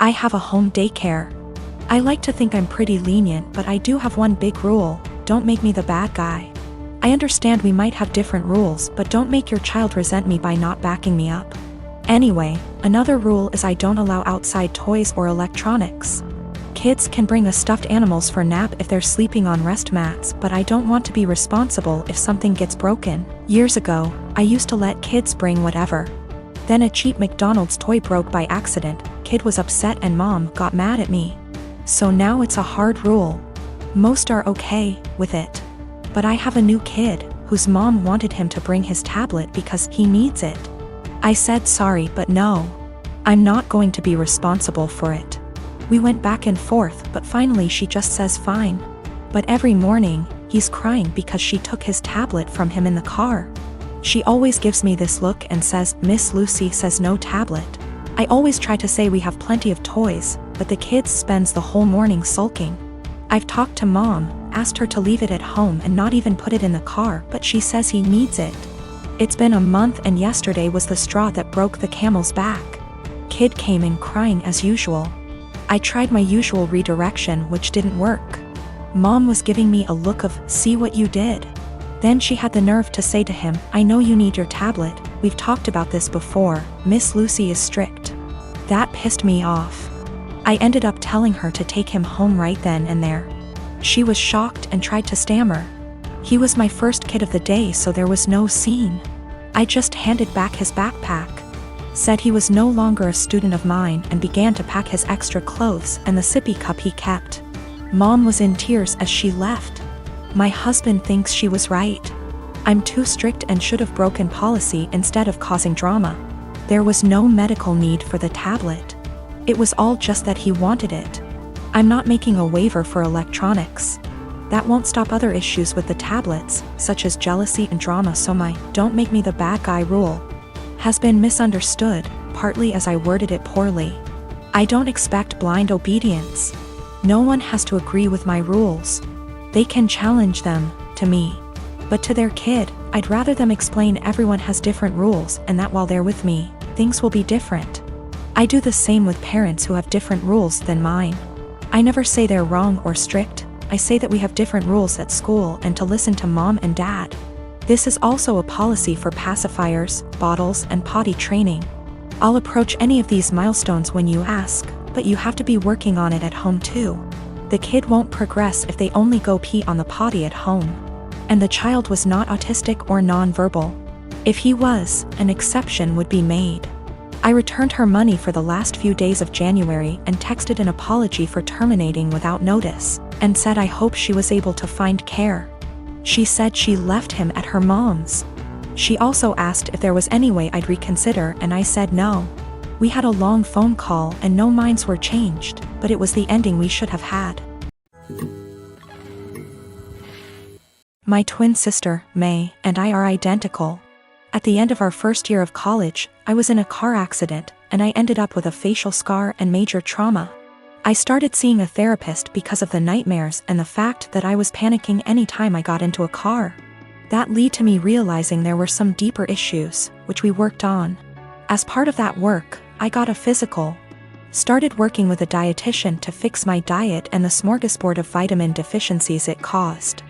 I have a home daycare. I like to think I'm pretty lenient, but I do have one big rule: don't make me the bad guy. I understand we might have different rules, but don't make your child resent me by not backing me up. Anyway, another rule is I don't allow outside toys or electronics. Kids can bring the stuffed animals for nap if they're sleeping on rest mats, but I don't want to be responsible if something gets broken. Years ago, I used to let kids bring whatever. Then a cheap McDonald's toy broke by accident, kid was upset and mom got mad at me. So now it's a hard rule. Most are okay with it. But I have a new kid, whose mom wanted him to bring his tablet because he needs it. I said sorry, but no. I'm not going to be responsible for it. We went back and forth, but finally she just says fine. But every morning, he's crying because she took his tablet from him in the car. She always gives me this look and says, "Miss Lucy says no tablet." I always try to say we have plenty of toys, but the kid spends the whole morning sulking. I've talked to mom, asked her to leave it at home and not even put it in the car, but she says he needs it. It's been a month and yesterday was the straw that broke the camel's back. Kid came in crying as usual. I tried my usual redirection, which didn't work. Mom was giving me a look of, "See what you did?" Then she had the nerve to say to him, "I know you need your tablet, we've talked about this before, Miss Lucy is strict." That pissed me off. I ended up telling her to take him home right then and there. She was shocked and tried to stammer. He was my first kid of the day, so there was no scene. I just handed back his backpack, said he was no longer a student of mine, and began to pack his extra clothes and the sippy cup he kept. Mom was in tears as she left. My husband thinks she was right. I'm too strict and should have broken policy instead of causing drama. There was no medical need for the tablet. It was all just that he wanted it. I'm not making a waiver for electronics. That won't stop other issues with the tablets, such as jealousy and drama, so my "don't make me the bad guy" rule has been misunderstood, partly as I worded it poorly. I don't expect blind obedience. No one has to agree with my rules. They can challenge them, to me. But to their kid, I'd rather them explain everyone has different rules and that while they're with me, things will be different. I do the same with parents who have different rules than mine. I never say they're wrong or strict, I say that we have different rules at school and to listen to mom and dad. This is also a policy for pacifiers, bottles, and potty training. I'll approach any of these milestones when you ask, but you have to be working on it at home too. The kid won't progress if they only go pee on the potty at home. And the child was not autistic or non-verbal. If he was, an exception would be made. I returned her money for the last few days of January and texted an apology for terminating without notice, and said I hope she was able to find care. She said she left him at her mom's. She also asked if there was any way I'd reconsider, and I said no. We had a long phone call and no minds were changed, but it was the ending we should have had. My twin sister, May, and I are identical. At the end of our first year of college, I was in a car accident, and I ended up with a facial scar and major trauma. I started seeing a therapist because of the nightmares and the fact that I was panicking any time I got into a car. That led to me realizing there were some deeper issues, which we worked on. As part of that work, I got a physical. Started working with a dietitian to fix my diet and the smorgasbord of vitamin deficiencies it caused.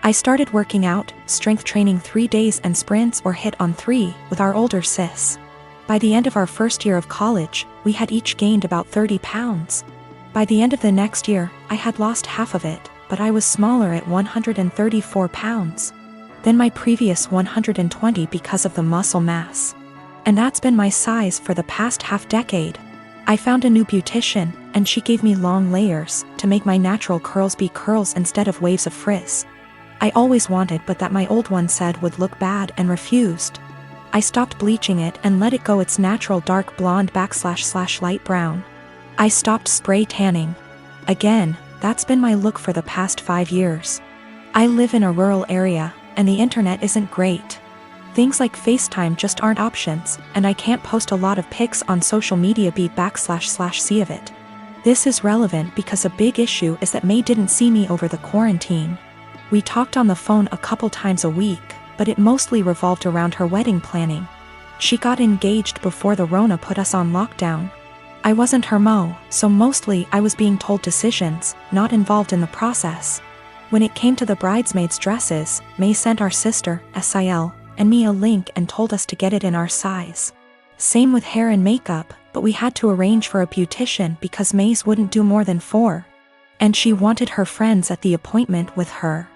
I started working out, strength training 3 days and sprints or HIIT on 3, with our older sis. By the end of our first year of college, we had each gained about 30 pounds. By the end of the next year, I had lost half of it, but I was smaller at 134 pounds than my previous 120 because of the muscle mass. And that's been my size for the past half-decade. I found a new beautician, and she gave me long layers to make my natural curls be curls instead of waves of frizz. I always wanted but that my old one said would look bad and refused. I stopped bleaching it and let it go its natural dark blonde / light brown. I stopped spray tanning. Again, that's been my look for the past 5 years. I live in a rural area, and the internet isn't great. Things like FaceTime just aren't options, and I can't post a lot of pics on social media / see of it. This is relevant because a big issue is that May didn't see me over the quarantine. We talked on the phone a couple times a week, but it mostly revolved around her wedding planning. She got engaged before the Rona put us on lockdown. I wasn't her mo, so mostly I was being told decisions, not involved in the process. When it came to the bridesmaids' dresses, May sent our sister, Sil, and me a link and told us to get it in our size. Same with hair and makeup, but we had to arrange for a beautician because May's wouldn't do more than 4. And she wanted her friends at the appointment with her.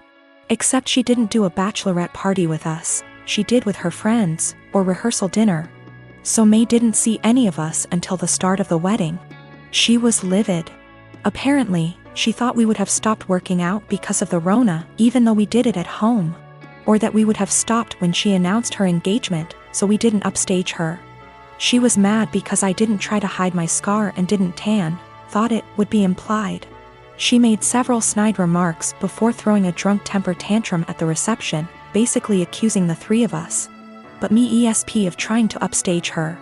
Except she didn't do a bachelorette party with us, she did with her friends, or rehearsal dinner. So May didn't see any of us until the start of the wedding. She was livid. Apparently, she thought we would have stopped working out because of the Rona, even though we did it at home. Or that we would have stopped when she announced her engagement, so we didn't upstage her. She was mad because I didn't try to hide my scar and didn't tan, thought it would be implied. She made several snide remarks before throwing a drunk temper tantrum at the reception, basically accusing the 3 of us. But me ESP of trying to upstage her.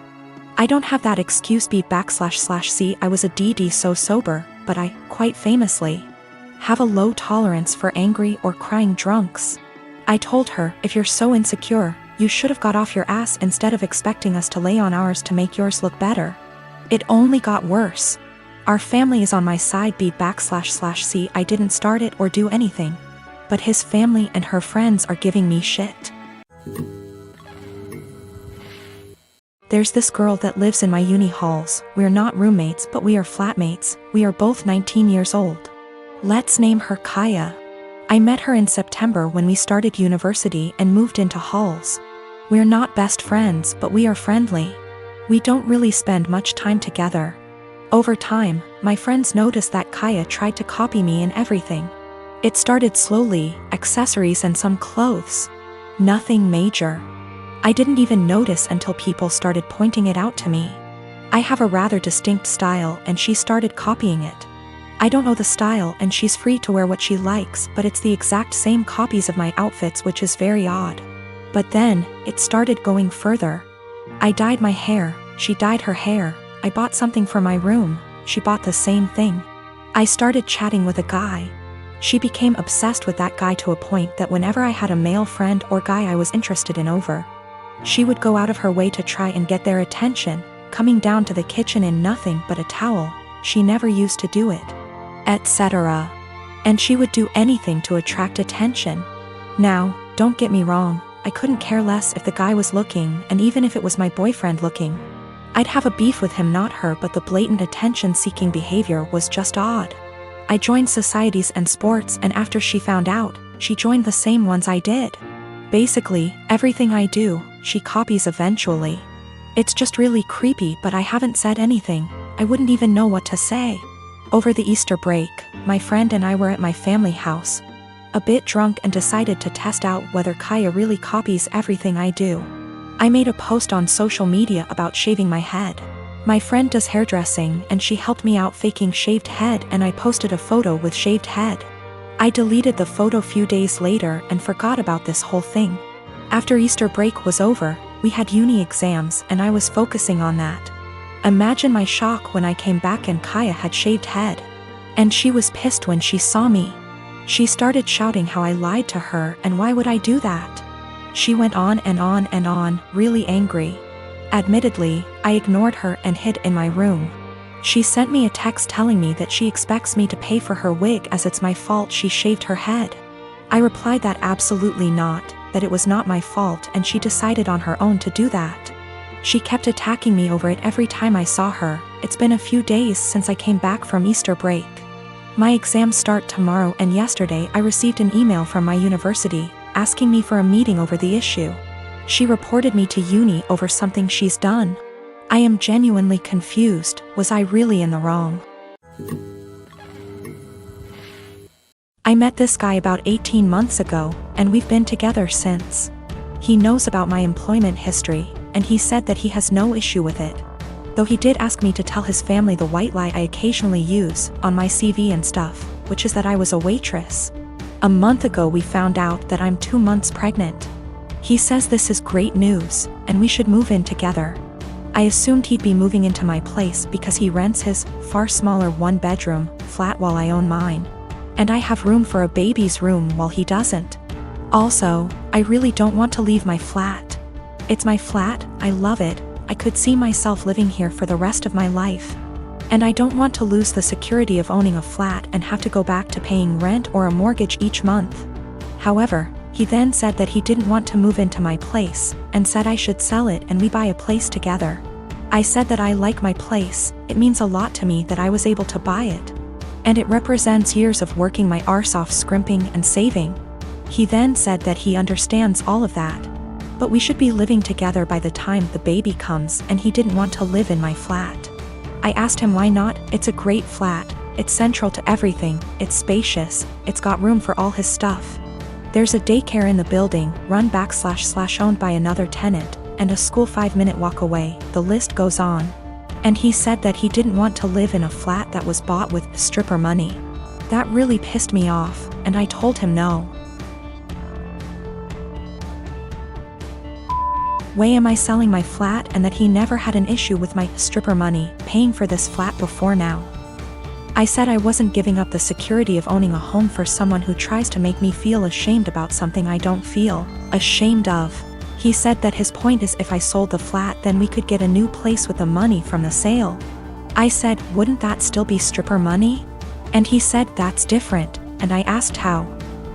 I don't have that excuse B//C I was a DD so sober, but I, quite famously, have a low tolerance for angry or crying drunks. I told her, if you're so insecure, you should have got off your ass instead of expecting us to lay on ours to make yours look better. It only got worse. Our family is on my side B//C I didn't start it or do anything. But his family and her friends are giving me shit. There's this girl that lives in my uni halls. We're not roommates but we are flatmates. We are both 19 years old. Let's name her Kaya. I met her in September when we started university and moved into halls. We're not best friends but we are friendly. We don't really spend much time together. Over time, my friends noticed that Kaya tried to copy me in everything. It started slowly, accessories and some clothes. Nothing major. I didn't even notice until people started pointing it out to me. I have a rather distinct style and she started copying it. I don't know the style and she's free to wear what she likes, but it's the exact same copies of my outfits, which is very odd. But then, it started going further. I dyed my hair, she dyed her hair. I bought something for my room, she bought the same thing. I started chatting with a guy. She became obsessed with that guy to a point that whenever I had a male friend or guy I was interested in over, she would go out of her way to try and get their attention, coming down to the kitchen in nothing but a towel. She never used to do it, etc. And she would do anything to attract attention. Now, don't get me wrong, I couldn't care less if the guy was looking, and even if it was my boyfriend looking. I'd have a beef with him, not her, but the blatant attention-seeking behavior was just odd. I joined societies and sports, and after she found out, she joined the same ones I did. Basically, everything I do, she copies eventually. It's just really creepy, but I haven't said anything. I wouldn't even know what to say. Over the Easter break, my friend and I were at my family house, a bit drunk, and decided to test out whether Kaya really copies everything I do. I made a post on social media about shaving my head. My friend does hairdressing and she helped me out faking shaved head, and I posted a photo with shaved head. I deleted the photo few days later and forgot about this whole thing. After Easter break was over, we had uni exams and I was focusing on that. Imagine my shock when I came back and Kaya had shaved head. And she was pissed when she saw me. She started shouting how I lied to her and why would I do that. She went on and on and on, really angry. Admittedly, I ignored her and hid in my room. She sent me a text telling me that she expects me to pay for her wig as it's my fault she shaved her head. I replied that absolutely not, that it was not my fault and she decided on her own to do that. She kept attacking me over it every time I saw her. It's been a few days since I came back from Easter break. My exams start tomorrow, and yesterday I received an email from my university asking me for a meeting over the issue. She reported me to uni over something she's done. I am genuinely confused. Was I really in the wrong? I met this guy about 18 months ago, and we've been together since. He knows about my employment history, and he said that he has no issue with it. Though he did ask me to tell his family the white lie I occasionally use on my CV and stuff, which is that I was a waitress. A month ago we found out that I'm 2 months pregnant. He says this is great news, and we should move in together. I assumed he'd be moving into my place because he rents his far smaller 1-bedroom flat while I own mine. And I have room for a baby's room while he doesn't. Also, I really don't want to leave my flat. It's my flat, I love it, I could see myself living here for the rest of my life. And I don't want to lose the security of owning a flat and have to go back to paying rent or a mortgage each month. However, he then said that he didn't want to move into my place, and said I should sell it and we buy a place together. I said that I like my place, it means a lot to me that I was able to buy it. And it represents years of working my arse off scrimping and saving. He then said that he understands all of that. But we should be living together by the time the baby comes, and he didn't want to live in my flat. I asked him why not. It's a great flat, it's central to everything, it's spacious, it's got room for all his stuff. There's a daycare in the building, run / owned by another tenant, and a school 5-minute walk away, the list goes on. And he said that he didn't want to live in a flat that was bought with stripper money. That really pissed me off, and I told him no. Way am I selling my flat, and that he never had an issue with my stripper money paying for this flat before now. I said I wasn't giving up the security of owning a home for someone who tries to make me feel ashamed about something I don't feel ashamed of. He said that his point is if I sold the flat then we could get a new place with the money from the sale. I said, wouldn't that still be stripper money? And he said that's different, and I asked how.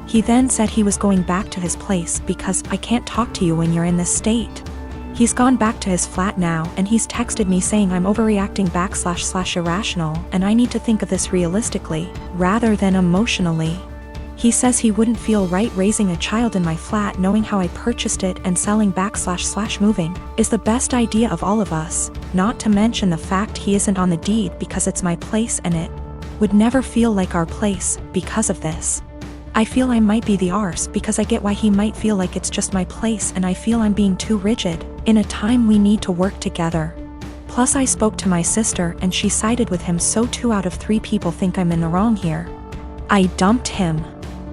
He then said he was going back to his place because I can't talk to you when you're in this state. He's gone back to his flat now, and he's texted me saying I'm overreacting / irrational, and I need to think of this realistically, rather than emotionally. He says he wouldn't feel right raising a child in my flat knowing how I purchased it, and selling back / moving is the best idea of all of us, not to mention the fact he isn't on the deed because it's my place and it would never feel like our place because of this. I feel I might be the arse because I get why he might feel like it's just my place, and I feel I'm being too rigid in a time we need to work together. Plus I spoke to my sister and she sided with him, so 2 out of 3 people think I'm in the wrong here. I dumped him.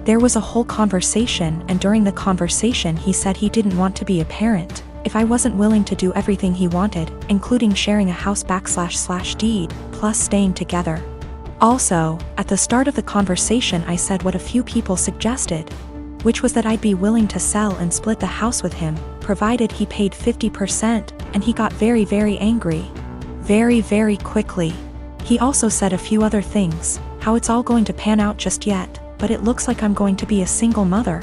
There was a whole conversation, and during the conversation he said he didn't want to be a parent if I wasn't willing to do everything he wanted, including sharing a house back / deed, plus staying together. Also, at the start of the conversation I said what a few people suggested, which was that I'd be willing to sell and split the house with him, provided he paid 50%, and he got very, very angry. Very, very quickly. He also said a few other things, how it's all going to pan out just yet, but it looks like I'm going to be a single mother.